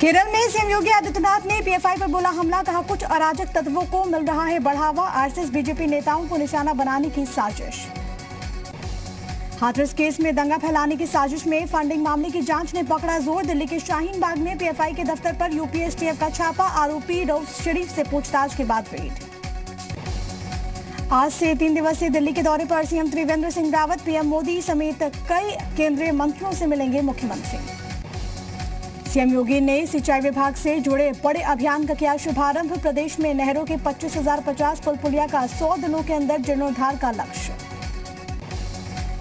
केरल में सीएम योगी आदित्यनाथ ने पीएफआई पर बोला हमला, कहा कुछ अराजक तत्वों को मिल रहा है बढ़ावा, आरएसएस बीजेपी नेताओं को निशाना बनाने की साजिश। हाथरस केस में दंगा फैलाने की साजिश में फंडिंग मामले की जांच ने पकड़ा जोर, दिल्ली के शाहीन बाग में पीएफआई के दफ्तर पर यूपीएसटीएफ का छापा, आरोपी रऊफ शरीफ से पूछताछ के बाद रेड। आज से 3 दिवसीय दिल्ली के दौरे पर सीएम त्रिवेंद्र सिंह रावत, पीएम मोदी समेत कई केंद्रीय मंत्रियों से मिलेंगे मुख्यमंत्री। सीएम योगी ने सिंचाई विभाग से जुड़े बड़े अभियान का किया शुभारंभ, प्रदेश में नहरों के 25,050 पुल पुलिया का 100 दिनों के अंदर जीर्णोद्धार का लक्ष्य।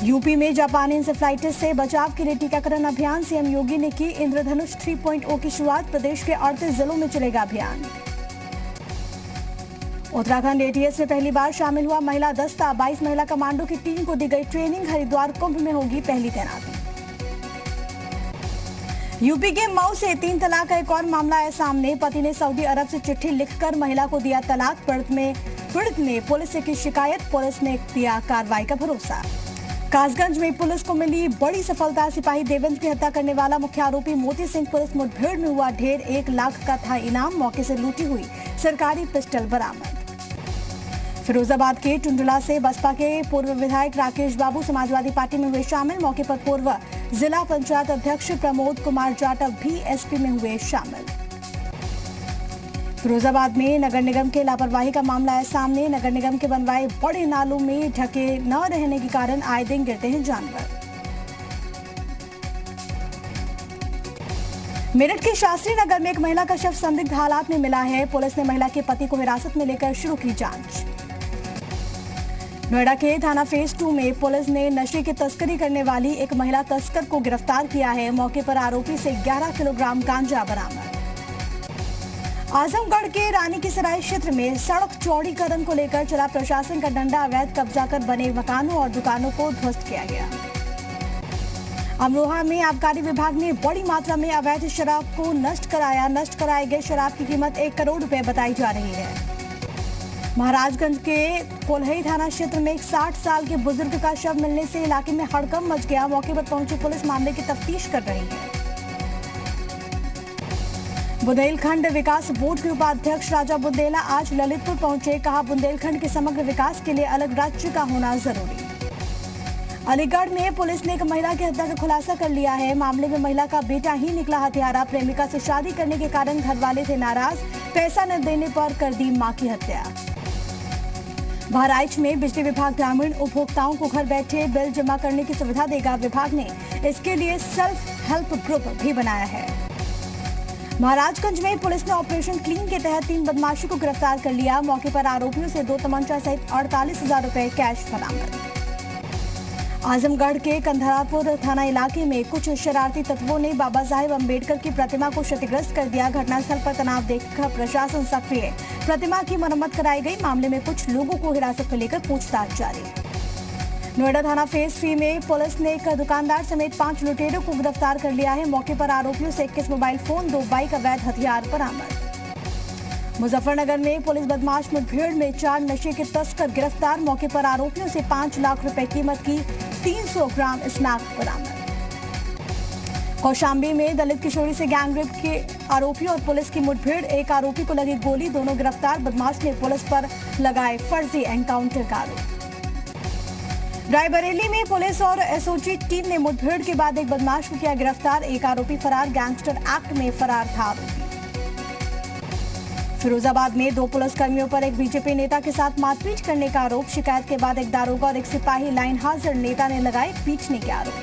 यूपी में जापानी इंसेफ्लाइटिस से बचाव के लिए टीकाकरण अभियान, सीएम योगी ने की इंद्रधनुष 3.0 की शुरुआत, प्रदेश के 38 जिलों में चलेगा अभियान। उत्तराखंड एटीएस में पहली बार शामिल हुआ महिला दस्ता, 22 महिला कमांडो की टीम को दी गई ट्रेनिंग, हरिद्वार कुंभ में होगी पहली तैनाती। यूपी के मऊ से 3 तलाक का एक और मामला है सामने, पति ने सऊदी अरब से चिट्ठी लिखकर महिला को दिया तलाक, पीड़ित ने पुलिस से की शिकायत, पुलिस ने दिया कार्रवाई का भरोसा। कासगंज में पुलिस को मिली बड़ी सफलता, सिपाही देवेंद्र की हत्या करने वाला मुख्य आरोपी मोती सिंह पुलिस मुठभेड़ में हुआ ढेर, 1 लाख का था इनाम, मौके से लूटी हुई सरकारी पिस्टल बरामद। फिरोजाबाद के टुंडला से बसपा के पूर्व विधायक राकेश बाबू समाजवादी पार्टी में हुए शामिल, मौके पर पूर्व जिला पंचायत अध्यक्ष प्रमोद कुमार जाटव भी एसपी में हुए शामिल। फिरोजाबाद में नगर निगम के लापरवाही का मामला है सामने, नगर निगम के बनवाए बड़े नालों में ढके न रहने के कारण आए दिन गिरते हैं जानवर। मेरठ के शास्त्री नगर में एक महिला का शव संदिग्ध हालात में मिला है, पुलिस ने महिला के पति को हिरासत में लेकर शुरू की जांच। नोएडा के थाना फेज 2 में पुलिस ने नशे की तस्करी करने वाली एक महिला तस्कर को गिरफ्तार किया है, मौके पर आरोपी से 11 किलोग्राम गांजा बरामद। आजमगढ़ के रानी की सराय क्षेत्र में सड़क चौड़ीकरण को लेकर चला प्रशासन का डंडा, अवैध कब्जा कर बने मकानों और दुकानों को ध्वस्त किया गया। अमरोहा में आबकारी विभाग ने बड़ी मात्रा में अवैध शराब को नष्ट कराया, नष्ट कराए गए शराब की कीमत 1 करोड़ रुपए बताई जा रही है। महाराजगंज के कोल्हई थाना क्षेत्र में एक 60 साल के बुजुर्ग का शव मिलने से इलाके में हड़कंप मच गया, मौके पर पहुंची पुलिस मामले की तफ्तीश कर रही है। बुंदेलखंड विकास बोर्ड के उपाध्यक्ष राजा बुंदेला आज ललितपुर पहुंचे, कहा बुंदेलखंड के समग्र विकास के लिए अलग राज्य का होना जरूरी। अलीगढ़ में पुलिस ने एक महिला की हत्या का खुलासा कर लिया है, मामले में महिला का बेटा ही निकला हत्यारा, प्रेमिका से शादी करने के कारण घर वाले थे नाराज, पैसा न देने पर कर दी मां की हत्या। बहराइच में बिजली विभाग ग्रामीण उपभोक्ताओं को घर बैठे बिल जमा करने की सुविधा देगा, विभाग ने इसके लिए सेल्फ हेल्प ग्रुप भी बनाया है। महाराजगंज में पुलिस ने ऑपरेशन क्लीन के तहत 3 बदमाशों को गिरफ्तार कर लिया, मौके पर आरोपियों से 2 तमंचा सहित 48,000 रुपए कैश बरामद। आजमगढ़ के कंधरापुर थाना इलाके में कुछ शरारती तत्वों ने बाबा साहेब अम्बेडकर की प्रतिमा को क्षतिग्रस्त कर दिया, घटनास्थल पर तनाव देखकर प्रशासन सक्रिय, प्रतिमा की मरम्मत कराई गई, मामले में कुछ लोगों को हिरासत में लेकर पूछताछ जारी। नोएडा थाना फेज 3 में पुलिस ने एक दुकानदार समेत 5 लुटेरों को गिरफ्तार कर लिया है, मौके पर आरोपियों से 21 मोबाइल फोन, 2 बाइक, अवैध हथियार बरामद। मुजफ्फरनगर में पुलिस बदमाश मुठभेड़ में 4 नशे के तस्कर गिरफ्तार, मौके पर आरोपियों से 5 लाख रुपए कीमत की 300 ग्राम स्मैक बरामद। कौशाम्बी में दलित किशोरी से गैंगरेप के आरोपी और पुलिस की मुठभेड़, एक आरोपी को लगी गोली, दोनों गिरफ्तार, बदमाश ने पुलिस पर लगाए फर्जी एनकाउंटर का आरोप। रायबरेली में पुलिस और एसओजी टीम ने मुठभेड़ के बाद एक बदमाश को किया गिरफ्तार, एक आरोपी फरार, गैंगस्टर एक्ट में फरार था आरोपी। फिरोजाबाद में 2 पुलिसकर्मियों पर एक बीजेपी नेता के साथ मारपीट करने का आरोप, शिकायत के बाद एक दारोगा और एक सिपाही लाइन हाजिर, नेता ने लगाए पीटने के आरोप।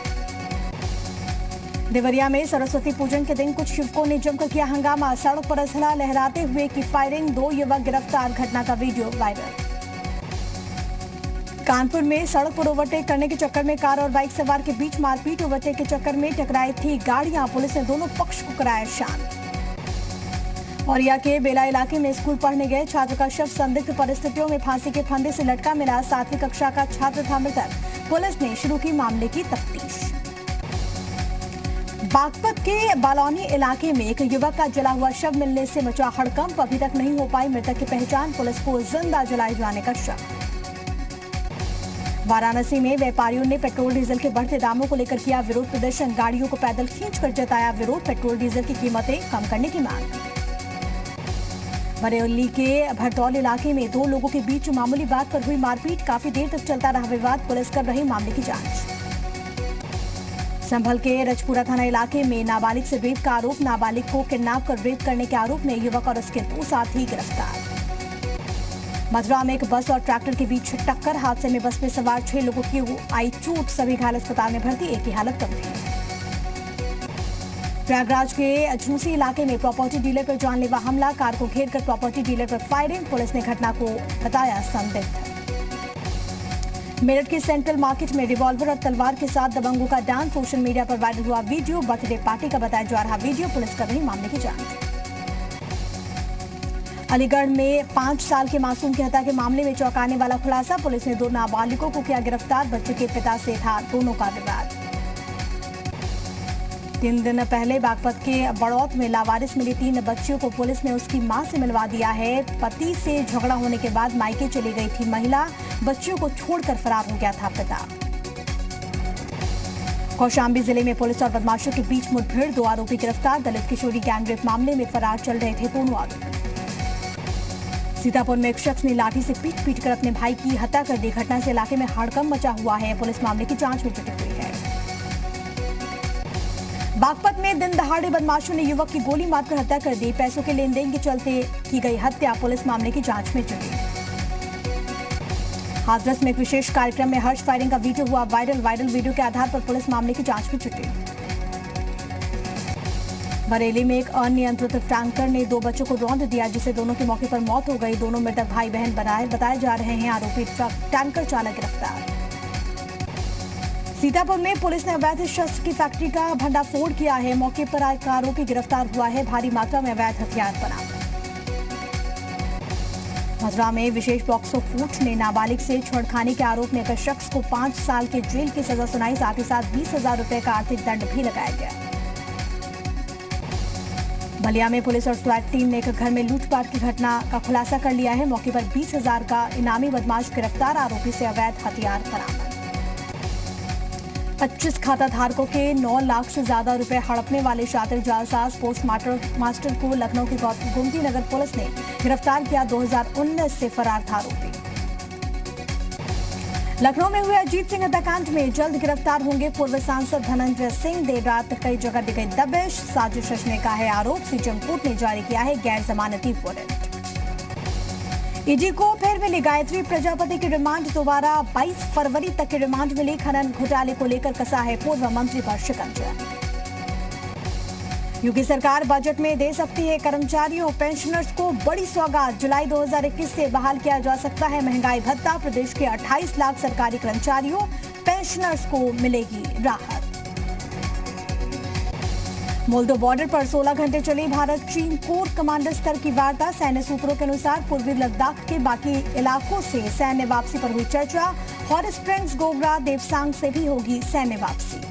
देवरिया में सरस्वती पूजन के दिन कुछ युवकों ने जमकर किया हंगामा, सड़क पर असला लहराते हुए की फायरिंग, 2 युवक गिरफ्तार, घटना का वीडियो वायरल। कानपुर में सड़क पर ओवरटेक करने के चक्कर में कार और बाइक सवार के बीच मारपीट, ओवरटेक के चक्कर में टकराई थी गाड़ियां, पुलिस ने दोनों पक्ष को कराया शांत। औरिया के बेला इलाके में स्कूल पढ़ने गए छात्र का शव संदिग्ध परिस्थितियों में फांसी के फंदे से लटका मिला, 7वीं कक्षा का छात्र था मृतक, पुलिस ने शुरू की मामले की तफ्तीश। बागपत के बालौनी इलाके में एक युवक का जला हुआ शव मिलने से मचा हड़कंप, अभी तक नहीं हो पाई मृतक की पहचान, पुलिस को जिंदा जलाए जाने का शक। वाराणसी में व्यापारियों ने पेट्रोल डीजल के बढ़ते दामों को लेकर किया विरोध प्रदर्शन। गाड़ियों को पैदल खींचकर जताया विरोध। पेट्रोल डीजल की कीमतें कम करने की मांग। बरेली के भरतौल इलाके में दो लोगों के बीच मामूली बात पर हुई मारपीट। काफी देर तक चलता रहा विवाद। पुलिस कर रही मामले की जांच। संभल के रजपुरा थाना इलाके में नाबालिग से रेप का आरोप। नाबालिग को किडनैप कर रेप करने के आरोप में युवक और उसके 2 साथी गिरफ्तार। मथुरा में एक बस और ट्रैक्टर के बीच टक्कर। हादसे में बस में सवार 6 लोगों की आई चोट। सभी घायल अस्पताल में भर्ती। एक की हालत गंभीर। प्रयागराज के झूसी इलाके में प्रॉपर्टी डीलर पर जानलेवा हमला। कार को घेरकर प्रॉपर्टी डीलर पर फायरिंग। पुलिस ने घटना को बताया संदिग्ध। मेरठ के सेंट्रल मार्केट में रिवॉल्वर और तलवार के साथ दबंगों का डांस। सोशल मीडिया पर वायरल हुआ वीडियो। बर्थडे पार्टी का बताया जा रहा वीडियो। पुलिस कर रही मामले की जांच। अलीगढ़ में 5 साल के मासूम की हत्या के मामले में चौंकाने वाला खुलासा। पुलिस ने 2 नाबालिगों को किया गिरफ्तार। बच्चे के पिता से था दोनों का विवाद। 3 दिन पहले बागपत के बड़ौत में लावारिस मिली 3 बच्चियों को पुलिस ने उसकी मां से मिलवा दिया है। पति से झगड़ा होने के बाद मायके चली गई थी महिला। बच्चियों को छोड़कर फरार हो गया था पिता। कौशाम्बी जिले में पुलिस और बदमाशों के बीच मुठभेड़। 2 आरोपी गिरफ्तार। दलित किशोरी गैंगरेप मामले में फरार चल रहे थे दोनों आरोपी। सीतापुर में एक शख्स ने लाठी से पीट कर अपने भाई की हत्या कर दी। घटना से इलाके में हड़कंप मचा हुआ है। पुलिस मामले की जांच में जुटी हुई है। बागपत में दिन दहाड़े बदमाशों ने युवक की गोली मारकर हत्या कर दी। पैसों के लेन देन के चलते की गई हत्या। पुलिस मामले की जांच में जुटी। हाथरस में एक विशेष कार्यक्रम में हर्ष फायरिंग का वीडियो हुआ वायरल वीडियो के आधार पर पुलिस मामले की जांच में जुटी। बरेली में एक अनियंत्रित टैंकर ने 2 बच्चों को रौंद दिया, जिससे दोनों की मौके पर मौत हो गई। दोनों मृतक भाई बहन बताए जा रहे हैं। आरोपी टैंकर चालक गिरफ्तार। सीतापुर में पुलिस ने अवैध शस्त्र की फैक्ट्री का भंडाफोड़ किया है। मौके पर एक आरोपी गिरफ्तार हुआ है। भारी मात्रा में अवैध हथियार बरामद। मथुरा में विशेष पॉक्सो कोर्ट ने नाबालिग से छेड़खानी के आरोप में एक शख्स को 5 साल के जेल की सजा सुनाई। साथ ही साथ 20,000 रुपए का आर्थिक दंड भी लगाया गया। बलिया में पुलिस और स्वैट टीम ने एक घर में लूटपाट की घटना का खुलासा कर लिया है। मौके पर 20,000 का इनामी बदमाश गिरफ्तार। आरोपी से अवैध हथियार बरामद। 25 खाता धारकों के 9 लाख से ज्यादा रुपए हड़पने वाले शातिर जालसाज पोस्ट मास्टर को लखनऊ की गोमती नगर पुलिस ने गिरफ्तार किया। 2019 से फरार था आरोपी। लखनऊ में हुए अजीत सिंह हत्याकांड में जल्द गिरफ्तार होंगे पूर्व सांसद धनंजय सिंह। देर रात कई जगह दी गई दबिश। साजिश रचने का है आरोप। सीजेएम कोर्ट ने जारी किया है गैर जमानती वारंट। ईडी को फिर मिली गायत्री प्रजापति की रिमांड। दोबारा 22 फरवरी तक की रिमांड मिली। खनन घोटाले को लेकर कसा है पूर्व मंत्री पर शिकंजा। योगी सरकार बजट में दे सकती है कर्मचारियों पेंशनर्स को बड़ी सौगात। जुलाई 2021 से बहाल किया जा सकता है महंगाई भत्ता। प्रदेश के 28 लाख सरकारी कर्मचारियों पेंशनर्स को मिलेगी राहत। मोल्दो बॉर्डर पर 16 घंटे चली भारत चीन कोर कमांडर स्तर की वार्ता। सैन्य सूत्रों के अनुसार पूर्वी लद्दाख के बाकी इलाकों से सैन्य वापसी पर हुई चर्चा। हॉट स्प्रिंग्स, गोगरा, देवसांग से भी होगी सैन्य वापसी।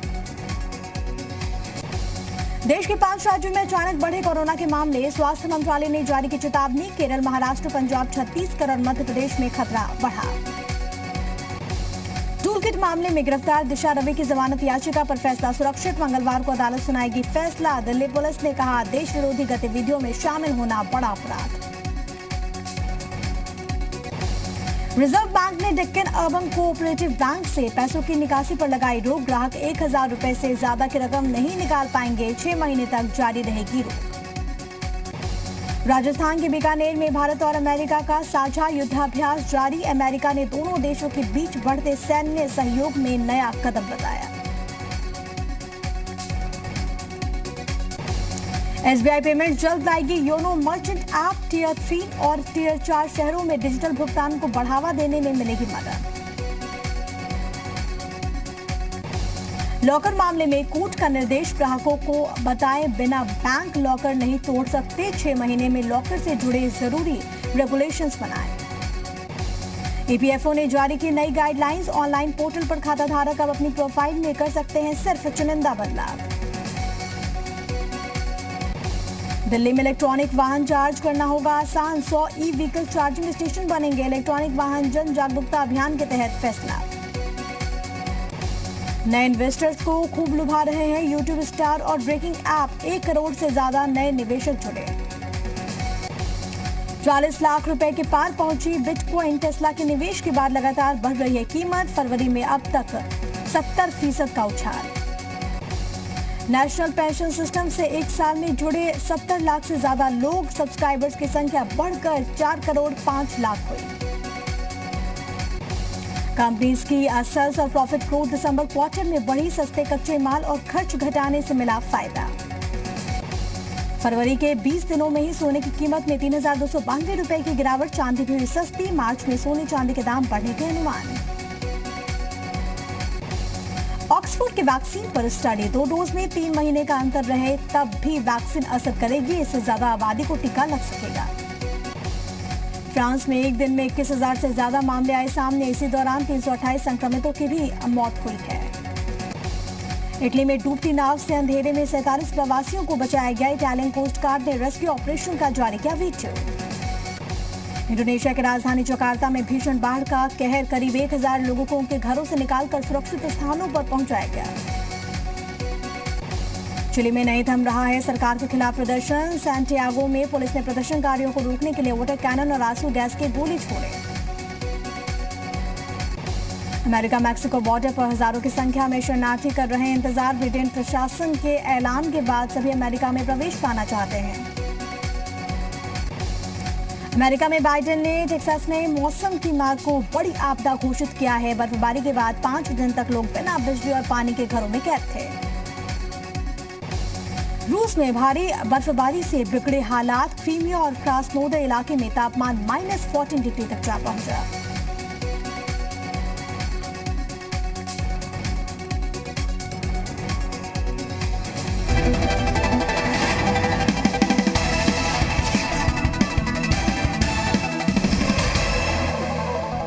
देश के 5 राज्यों में अचानक बढ़े कोरोना के मामले। स्वास्थ्य मंत्रालय ने जारी की चेतावनी। केरल, महाराष्ट्र, पंजाब, छत्तीसगढ़ और मध्य प्रदेश में खतरा बढ़ा। टूलकिट मामले में गिरफ्तार दिशा रवि की जमानत याचिका पर फैसला सुरक्षित। मंगलवार को अदालत सुनाएगी फैसला। दिल्ली पुलिस ने कहा देश विरोधी गतिविधियों में शामिल होना बड़ा अपराध। रिजर्व बैंक ने डेक्कन अर्बन कोऑपरेटिव बैंक से पैसों की निकासी पर लगाई रोक। ग्राहक 1,000 रुपए से ज्यादा की रकम नहीं निकाल पाएंगे। 6 महीने तक जारी रहेगी रोक। राजस्थान के बीकानेर में भारत और अमेरिका का साझा युद्धाभ्यास जारी। अमेरिका ने दोनों देशों के बीच बढ़ते सैन्य सहयोग में नया कदम बताया। एसबीआई पेमेंट जल्द लाएगी योनो मर्चेंट ऐप। टियर 3 और टियर 4 शहरों में डिजिटल भुगतान को बढ़ावा देने में मिलेगी मदद। लॉकर मामले में कोर्ट का निर्देश, ग्राहकों को बताएं बिना बैंक लॉकर नहीं तोड़ सकते। 6 महीने में लॉकर से जुड़े जरूरी रेगुलेशंस बनाएं। ईपीएफओ ने जारी की नई गाइडलाइंस। ऑनलाइन पोर्टल पर खाता धारक अब अपनी प्रोफाइल में कर सकते हैं सिर्फ चुनिंदा बदलाव। दिल्ली में इलेक्ट्रॉनिक वाहन चार्ज करना होगा आसान। 100 ई व्हीकल चार्जिंग स्टेशन बनेंगे। इलेक्ट्रॉनिक वाहन जन जागरूकता अभियान के तहत फैसला। नए इन्वेस्टर्स को खूब लुभा रहे हैं यूट्यूब स्टार और ब्रेकिंग ऐप। 1 करोड़ से ज्यादा नए निवेशक जुड़े। 40 लाख रुपए के पार पहुंची बिटकॉइन। टेस्ला के निवेश के बाद लगातार बढ़ रही है कीमत। फरवरी में अब तक 70% का उछाल। नेशनल पेंशन सिस्टम से 1 साल में जुड़े 70 लाख से ज्यादा लोग। सब्सक्राइबर्स की संख्या बढ़कर 4 करोड़ 5 लाख हुई। कंपनीज की सेल्स और प्रॉफिट ग्रोथ दिसंबर क्वार्टर में बढ़ी। सस्ते कच्चे माल और खर्च घटाने से मिला फायदा। फरवरी के 20 दिनों में ही सोने की कीमत में 3,292 रुपए की गिरावट। चांदी भी हुई सस्ती। मार्च में सोने चांदी के दाम बढ़ने के अनुमान। ऑक्सफोर्ड के वैक्सीन पर स्टडी। 2 डोज में 3 महीने का अंतर रहे तब भी वैक्सीन असर करेगी। इससे ज्यादा आबादी को टीका लग सकेगा। फ्रांस में एक दिन में 21,000 से ज्यादा मामले आए सामने। इसी दौरान 328 संक्रमितों की भी मौत हुई है। इटली में डूबती नाव से अंधेरे में 47 प्रवासियों को बचाया गया। इटालियन कोस्ट गार्ड ने रेस्क्यू ऑपरेशन का जारी किया वीडियो। इंडोनेशिया की राजधानी जकार्ता में भीषण बाढ़ का कहर। करीब 1,000 लोगों को उनके घरों से निकालकर सुरक्षित स्थानों पर पहुंचाया गया। चिली में नहीं थम रहा है सरकार के खिलाफ प्रदर्शन। सैंटियागो में पुलिस ने प्रदर्शनकारियों को रोकने के लिए वाटर कैनन और आंसू गैस के गोले छोड़े। अमेरिका मैक्सिको बॉर्डर पर हजारों की संख्या में शरणार्थी कर रहे हैं इंतजार। ब्रिटेन प्रशासन के ऐलान के बाद सभी अमेरिका में प्रवेश पाना चाहते हैं। अमेरिका में बाइडेन ने टेक्सास में मौसम की मार को बड़ी आपदा घोषित किया है। बर्फबारी के बाद 5 दिन तक लोग बिना बिजली और पानी के घरों में कैद थे। रूस में भारी बर्फबारी से बिगड़े हालात। क्रीमिया और क्रास्नोदर इलाके में तापमान -14 डिग्री तक जा पहुंचा।